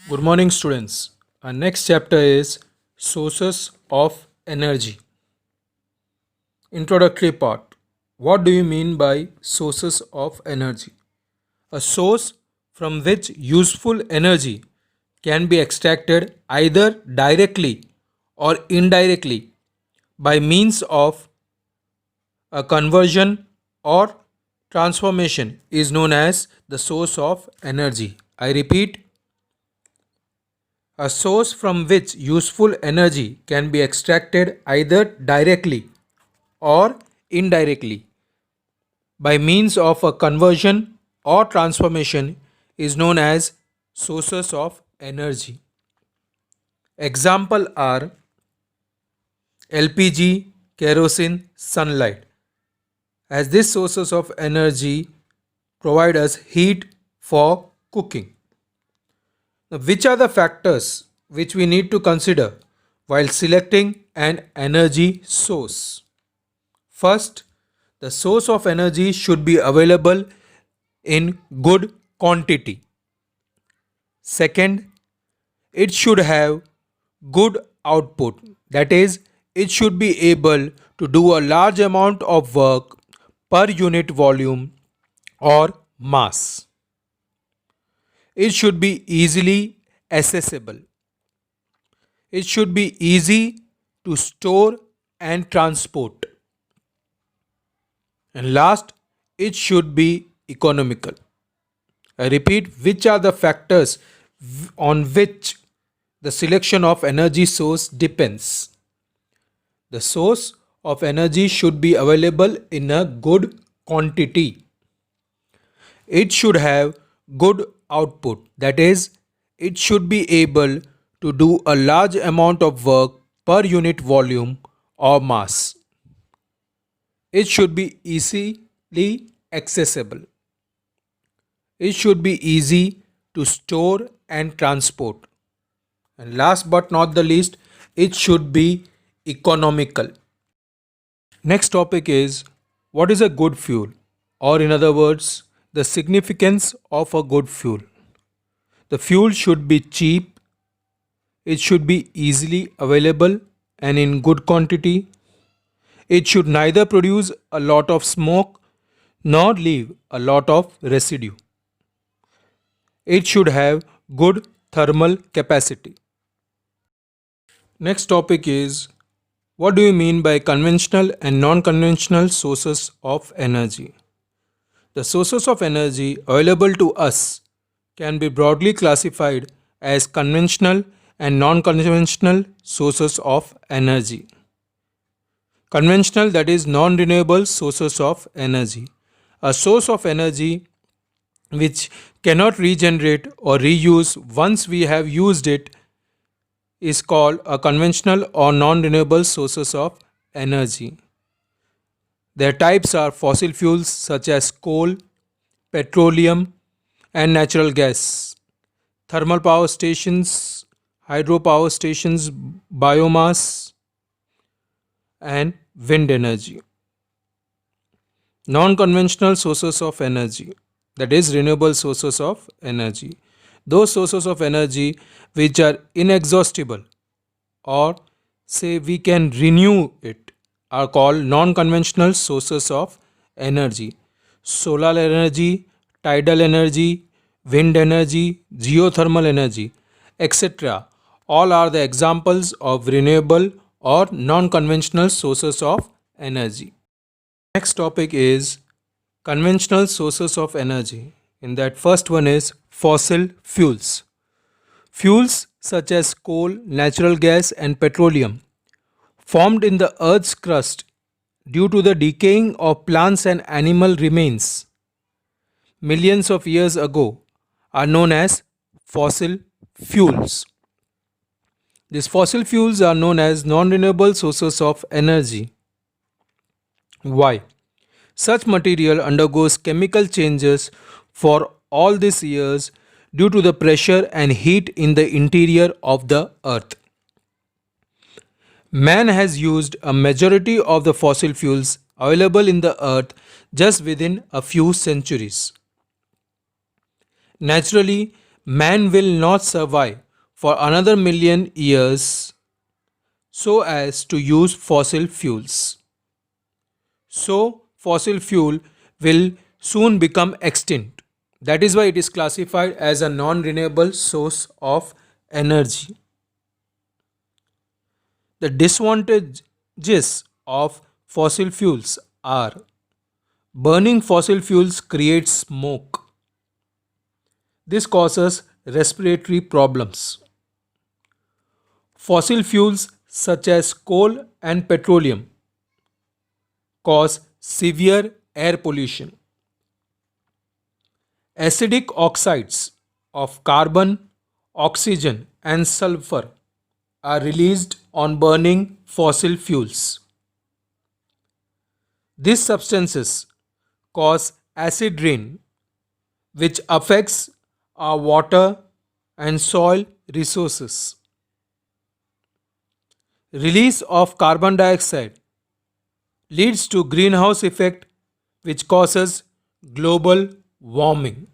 Good morning, students. Our next chapter is Sources of Energy. Introductory part. What do you mean by sources of energy? A source from which useful energy can be extracted either directly or indirectly by means of a conversion or transformation is known as the source of energy. I repeat, a source from which useful energy can be extracted either directly or indirectly by means of a conversion or transformation is known as sources of energy. Example are LPG, kerosene, sunlight. As these sources of energy provide us heat for cooking. Now, which are the factors which we need to consider while selecting an energy source? First, the source of energy should be available in good quantity. Second, it should have good output. That is, it should be able to do a large amount of work per unit volume or mass. It should be easily accessible. It should be easy to store and transport. And last, it should be economical. I repeat, which are the factors on which the selection of energy source depends. The source of energy should be available in a good quantity. It should have good output. That is, it should be able to do a large amount of work per unit volume or mass. It should be easily accessible. It should be easy to store and transport. And last but not the least, it should be economical. Next topic is, what is a good fuel? Or in other words, the significance of a good fuel. The fuel should be cheap. It should be easily available and in good quantity. It should neither produce a lot of smoke nor leave a lot of residue. It should have good thermal capacity. Next topic is, what do you mean by conventional and non-conventional sources of energy? The sources of energy available to us can be broadly classified as conventional and non-conventional sources of energy. Conventional, that is non-renewable sources of energy. A source of energy which cannot regenerate or reuse once we have used it is called a conventional or non-renewable sources of energy. Their types are fossil fuels such as coal, petroleum and natural gas, thermal power stations, hydropower stations, biomass and wind energy. Non-conventional sources of energy, that is renewable sources of energy. Those sources of energy which are inexhaustible or say we can renew it are called non-conventional sources of energy. Solar energy, tidal energy, wind energy, geothermal energy, etc. all are the examples of renewable or non-conventional sources of energy. Next topic is conventional sources of energy. In that, first one is fossil fuels. Fuels such as coal, natural gas and petroleum formed in the earth's crust due to the decaying of plants and animal remains millions of years ago are known as fossil fuels. These fossil fuels are known as non-renewable sources of energy. Why? Such material undergoes chemical changes for all these years due to the pressure and heat in the interior of the earth. Man has used a majority of the fossil fuels available in the earth just within a few centuries. Naturally, man will not survive for another million years so as to use fossil fuels. So, fossil fuel will soon become extinct. That is why it is classified as a non renewable source of energy. The disadvantages of fossil fuels are: burning fossil fuels creates smoke. This causes respiratory problems. Fossil fuels such as coal and petroleum cause severe air pollution. Acidic oxides of carbon, oxygen, and sulfur are released on burning fossil fuels. These substances cause acid rain, which affects our water and soil resources. Release of carbon dioxide leads to greenhouse effect, which causes global warming.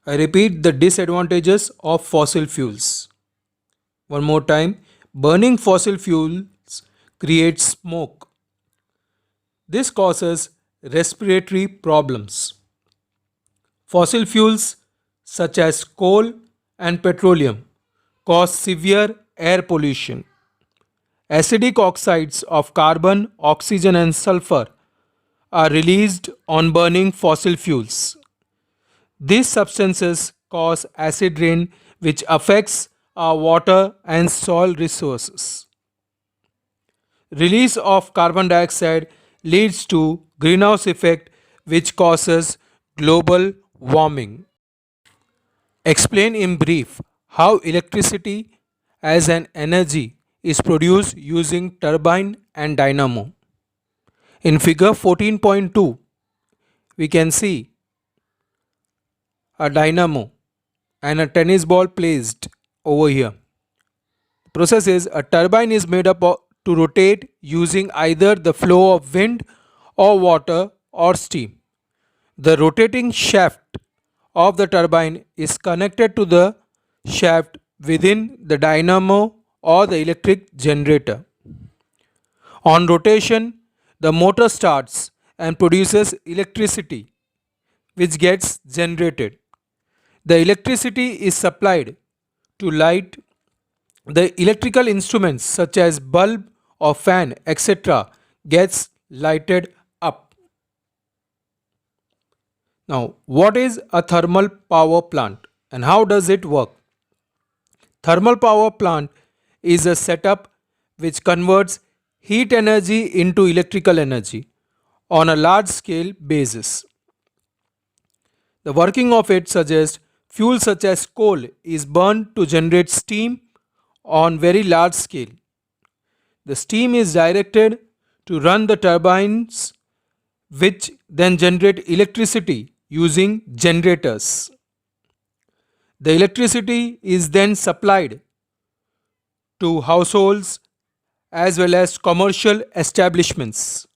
I repeat the disadvantages of fossil fuels. One more time: burning fossil fuels creates smoke. This causes respiratory problems. Fossil fuels such as coal and petroleum cause severe air pollution. Acidic oxides of carbon, oxygen, and sulfur are released on burning fossil fuels. These substances cause acid rain, which affects our water and soil resources. Release of carbon dioxide leads to greenhouse effect, which causes global warming. Explain in brief how electricity as an energy is produced using turbine and dynamo. In figure 14.2, we can see a dynamo and a tennis ball placed over here. The process is: a turbine is made up to rotate using either the flow of wind or water or steam. The rotating shaft of the turbine is connected to the shaft within the dynamo or the electric generator. On rotation, the motor starts and produces electricity, which gets generated. The electricity is supplied to light the electrical instruments such as bulb or fan, etc. gets lighted up. Now, what is a thermal power plant and how does it work? Thermal power plant is a setup which converts heat energy into electrical energy on a large scale basis. The working of it suggests fuel such as coal is burned to generate steam on very large scale. The steam is directed to run the turbines, which then generate electricity using generators. The electricity is then supplied to households as well as commercial establishments.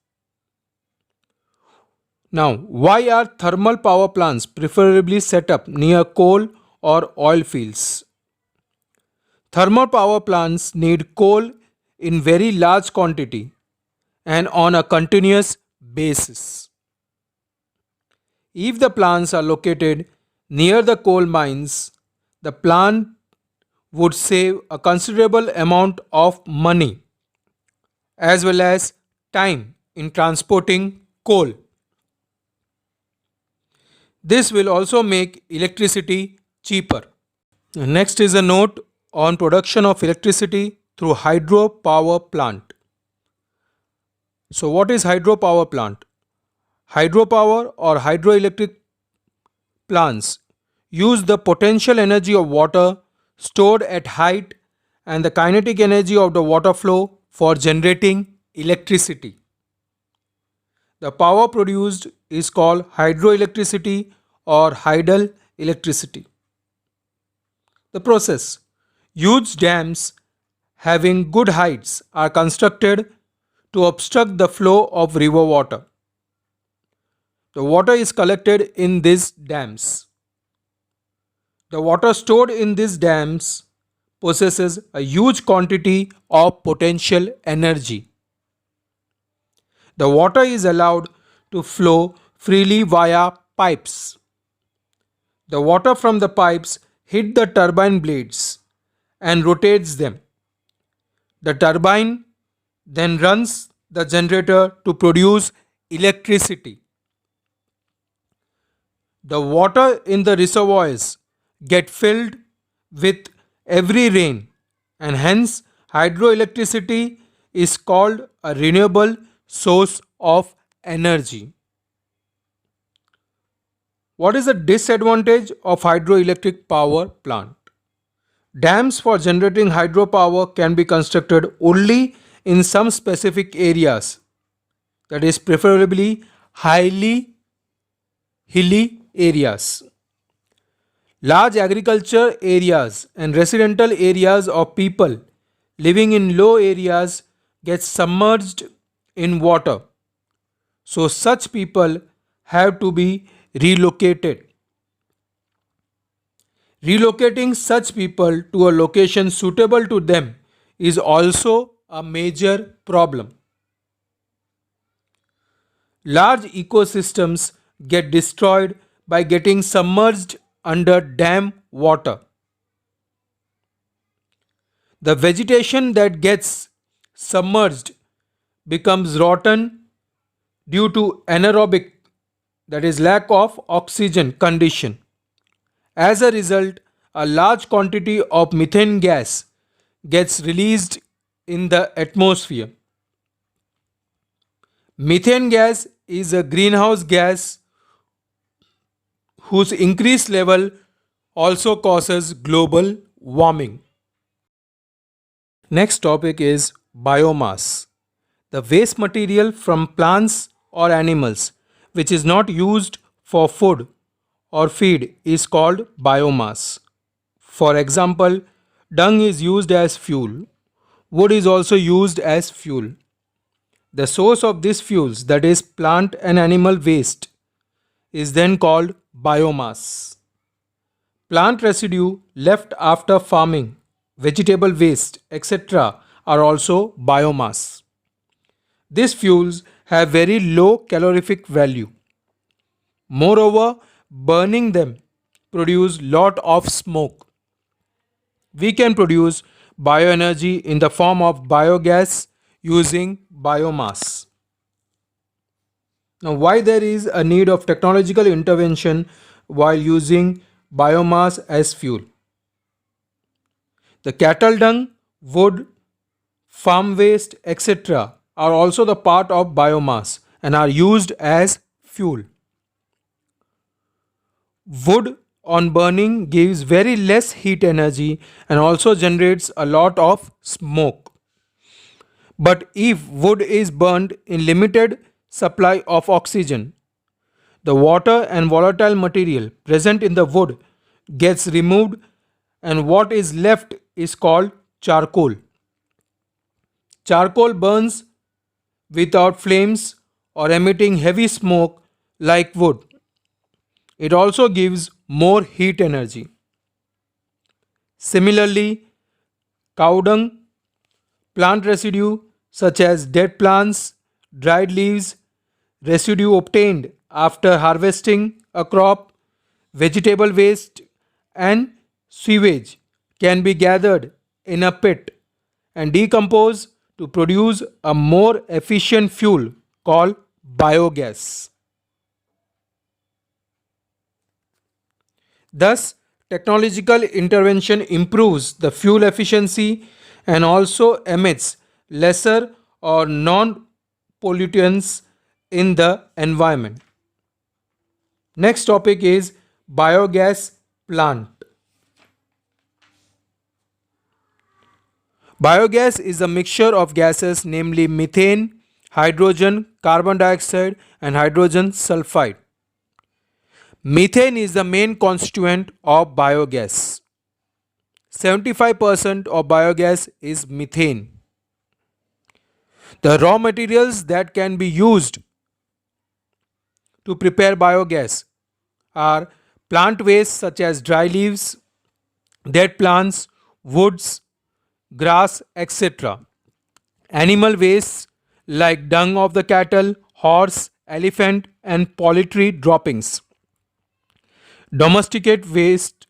Now, why are thermal power plants preferably set up near coal or oil fields? Thermal power plants need coal in very large quantity and on a continuous basis. If the plants are located near the coal mines, the plant would save a considerable amount of money as well as time in transporting coal. This will also make electricity cheaper. Next is a note on production of electricity through hydropower plant. So, what is hydropower plant? Hydropower or hydroelectric plants use the potential energy of water stored at height and the kinetic energy of the water flow for generating electricity. The power produced is called hydroelectricity or tidal electricity. The process: huge dams having good heights are constructed to obstruct the flow of river water. The water is collected in these dams. The water stored in these dams possesses a huge quantity of potential energy. The water is allowed to flow freely via pipes. The water from the pipes hit the turbine blades and rotates them. The turbine then runs the generator to produce electricity. The water in the reservoirs get filled with every rain, and hence hydroelectricity is called a renewable source of energy. What is the disadvantage of hydroelectric power plant? Dams for generating hydropower can be constructed only in some specific areas, that is preferably highly hilly areas. Large agriculture areas and residential areas of people living in low areas get submerged in water. So such people have to be relocated. Relocating such people to a location suitable to them is also a major problem. Large ecosystems get destroyed by getting submerged under dam water. The vegetation that gets submerged becomes rotten due to anaerobic, that is lack of oxygen condition. As a result, a large quantity of methane gas gets released in the atmosphere. Methane gas is a greenhouse gas whose increased level also causes global warming. Next topic is biomass. The waste material from plants or animals which is not used for food or feed is called biomass. For example, dung is used as fuel. Wood is also used as fuel. The source of these fuels, that is plant and animal waste, is then called biomass. Plant residue left after farming, vegetable waste, etc. are also biomass. These fuels have very low calorific value. Moreover, burning them produce lot of smoke. We can produce bioenergy in the form of biogas using biomass. Now, why there is a need of technological intervention while using biomass as fuel? The cattle dung, wood, farm waste, etc. are also the part of biomass and are used as fuel. Wood on burning gives very less heat energy and also generates a lot of smoke. But if wood is burned in limited supply of oxygen, the water and volatile material present in the wood gets removed and what is left is called charcoal. Charcoal burns without flames or emitting heavy smoke like wood. It also gives more heat energy. Similarly, cow dung, plant residue such as dead plants, dried leaves, residue obtained after harvesting a crop, vegetable waste, and sewage can be gathered in a pit and decomposed to produce a more efficient fuel called biogas. Thus, technological intervention improves the fuel efficiency and also emits lesser or non pollutants in the environment. Next topic is biogas plant. Biogas is a mixture of gases, namely methane, hydrogen, carbon dioxide, and hydrogen sulfide. Methane is the main constituent of biogas. 75% of biogas is methane. The raw materials that can be used to prepare biogas are Plant waste such as dry leaves, dead plants, woods, grass, etc. Animal waste like dung of the cattle, horse, elephant, and poultry droppings. Domesticate waste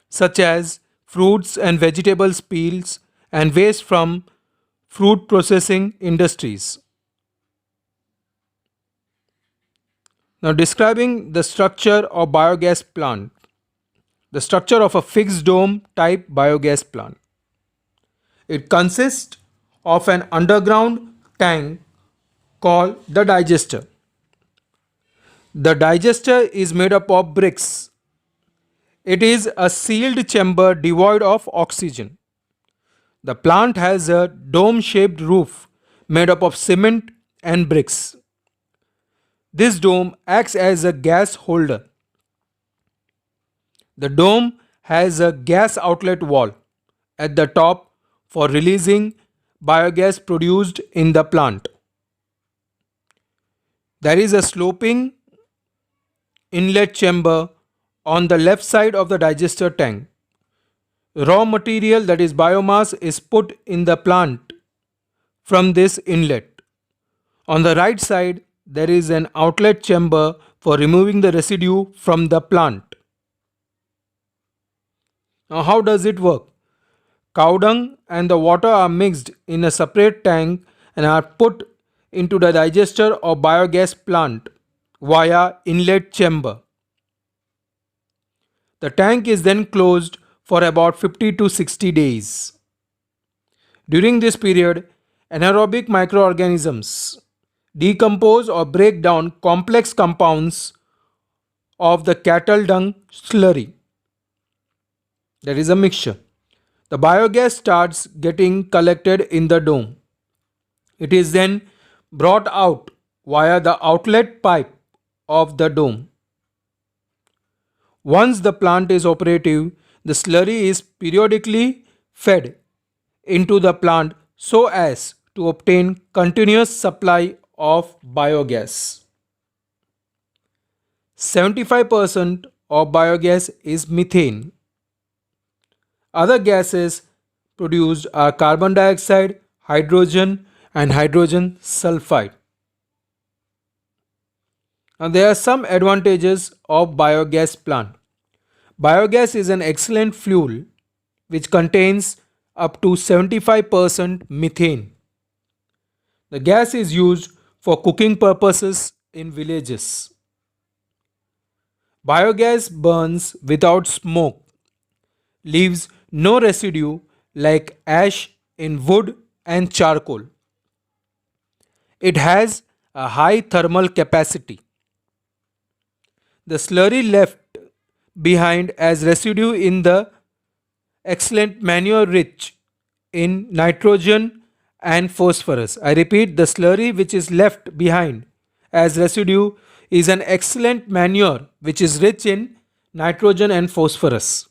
such as fruits and vegetables peels and waste from fruit processing industries. Now, describing the structure of biogas plant. The structure of a fixed dome type biogas plant. It consists of an underground tank called the digester. The digester is made up of bricks. It is a sealed chamber devoid of oxygen. The plant has a dome shaped roof made up of cement and bricks. This dome acts as a gas holder. The dome has a gas outlet wall at the top for releasing biogas produced in the plant. There is a sloping inlet chamber on the left side of the digester tank. Raw material, that is biomass, is put in the plant from this inlet. On the right side, there is an outlet chamber for removing the residue from the plant. Now, how does it work? Cow dung and the water are mixed in a separate tank and are put into the digester or biogas plant via inlet chamber. The tank is then closed for about 50 to 60 days. During this period, anaerobic microorganisms decompose or break down complex compounds of the cattle dung slurry. There is a mixture. The biogas starts getting collected in the dome. It is then brought out via the outlet pipe of the dome. Once the plant is operative, the slurry is periodically fed into the plant so as to obtain continuous supply of biogas. 75% of biogas is methane. Other gases produced are carbon dioxide, hydrogen, and hydrogen sulfide. Now, there are some advantages of biogas plant. Biogas is an excellent fuel which contains up to 75% methane. The gas is used for cooking purposes in villages. Biogas burns without smoke, leaves no residue like ash in wood and charcoal. It has a high thermal capacity. The slurry left behind as residue in the excellent manure rich in nitrogen and phosphorus. I repeat, the slurry which is left behind as residue is an excellent manure which is rich in nitrogen and phosphorus.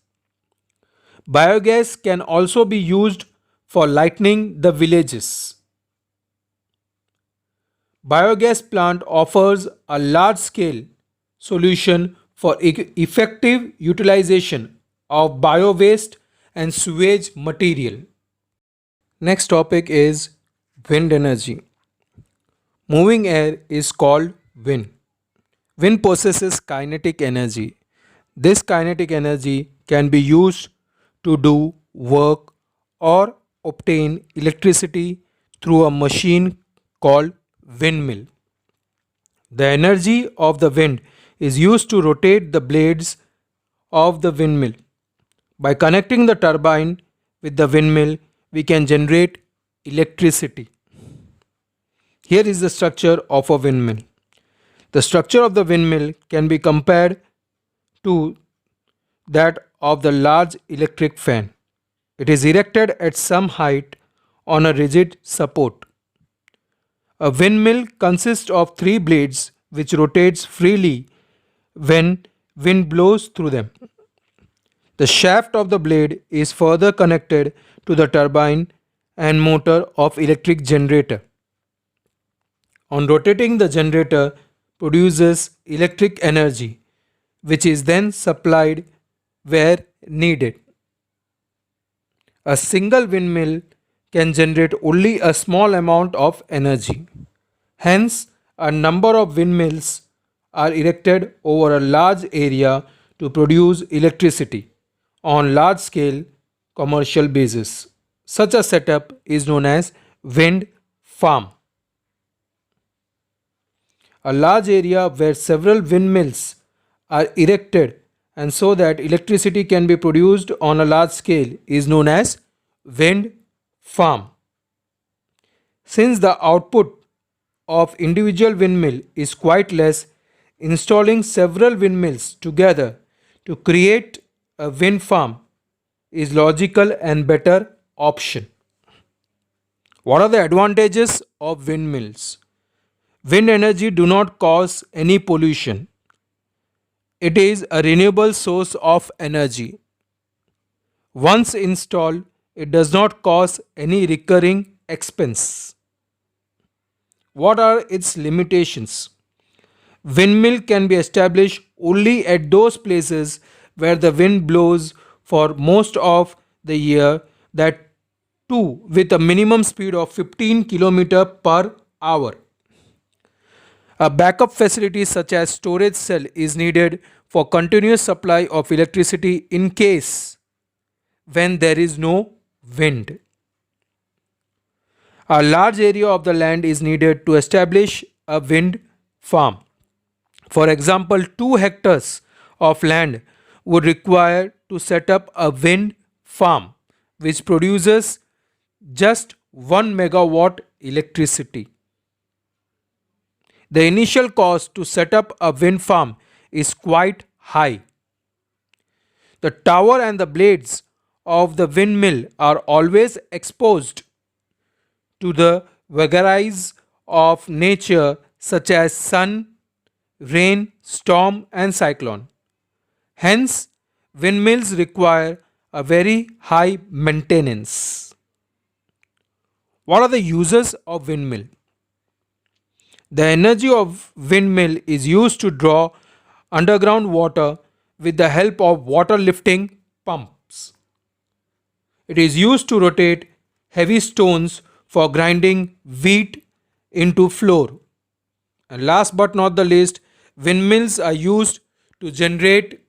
Biogas can also be used for lighting the villages. Biogas plant offers a large scale solution for effective utilization of bio waste and sewage material. Next topic is wind energy. Moving air is called wind. Wind possesses kinetic energy. This kinetic energy can be used to do work or obtain electricity through a machine called windmill. The energy of the wind is used to rotate the blades of the windmill. By connecting the turbine with the windmill, we can generate electricity. Here is the structure of a windmill. The structure of the windmill can be compared to that of the large electric fan. It is erected at some height on a rigid support. A windmill consists of three blades which rotates freely when wind blows through them. The shaft of the blade is further connected to the turbine and motor of electric generator. On rotating, the generator produces electric energy which is then supplied where needed. A single windmill can generate only a small amount of energy. Hence, a number of windmills are erected over a large area to produce electricity on large scale commercial basis. Such a setup is known as wind farm. A large area where several windmills are erected and so that electricity can be produced on a large scale is known as wind farm. Since the output of individual windmill is quite less, installing several windmills together to create a wind farm is logical and better option. What are the advantages of windmills? Wind energy do not cause any pollution. It is a renewable source of energy. Once installed, it does not cause any recurring expense. What are its limitations? Windmill can be established only at those places where the wind blows for most of the year, that too with a minimum speed of 15 km per hour. A backup facility such as storage cell is needed for continuous supply of electricity in case when there is no wind. A large area of the land is needed to establish a wind farm. For example, 2 hectares of land would require to set up a wind farm which produces just 1 megawatt electricity. The initial cost to set up a wind farm is quite high. The tower and the blades of the windmill are always exposed to the vagaries of nature such as sun, rain, storm, and cyclone. Hence, windmills require a very high maintenance. What are the uses of windmill? The energy of windmill is used to draw underground water with the help of water lifting pumps. It is used to rotate heavy stones for grinding wheat into flour. And last but not the least, windmills are used to generate